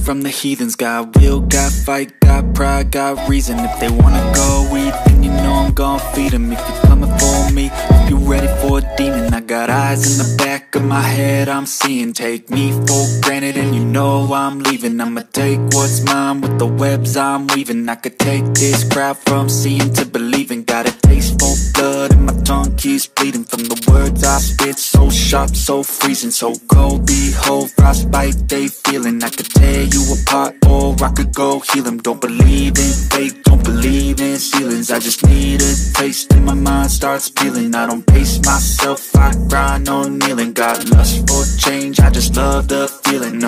from the heathens. Got will, got fight, got pride, got reason. If they wanna go eat, then you know I'm gon' feed them. If you're coming for me, if you're ready for a demon, I got eyes in the back of my head, I'm seeing. Take me for granted and you know I'm leaving. I'ma take what's mine with the webs I'm weaving. I could take this crowd from seeing to believing. Got a taste for blood and my tongue keeps bleeding from the words I spit. So sharp, so freezing, so cold. Behold, frostbite they feeling. I could tear you apart or I could go heal them. Don't believe in fate, don't believe in ceilings. I just need a taste and my mind starts peeling. I don't pace myself, I grind on kneeling. Got lust for change, I just love the feeling.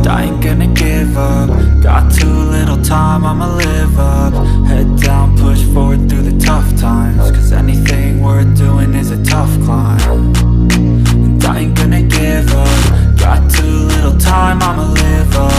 I ain't gonna give up. Got too little time, I'ma live up. Head down, push forward through the tough times. Cause anything worth doing is a tough climb. And I ain't gonna give up. Got too little time, I'ma live up.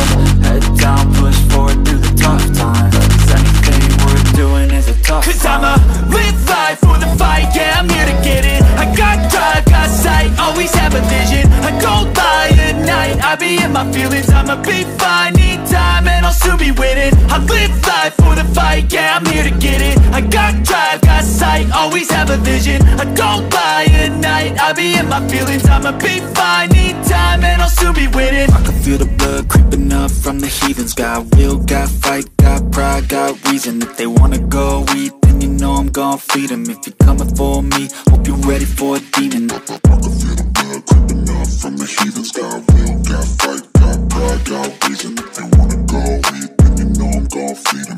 Head down, push forward through the tough times. Cause anything worth doing is a tough climb. Cause I'ma live life for the fight, yeah, I'm here to get it. I got drive, got sight, always have a vision. I go by at night, I be in my feelings. I'ma be fine, need time and I'll soon be winning. I live life for the fight, yeah, I'm here to get it. I got drive, got sight, always have a vision. I go by at night, I be in my feelings. I'ma be fine, need time and I'll soon be winning. I can feel the blood creeping up from the heathens. Got will, got fight, got pride, got reason. If they wanna go eat, then you know I'm gon' feed them. If you're coming for me, hope you're ready for a demon. I can feel the blood creeping up from the heathens. Got will, got fight, got pride, got reason. If they wanna go eat, then you know I'm gon' feed them.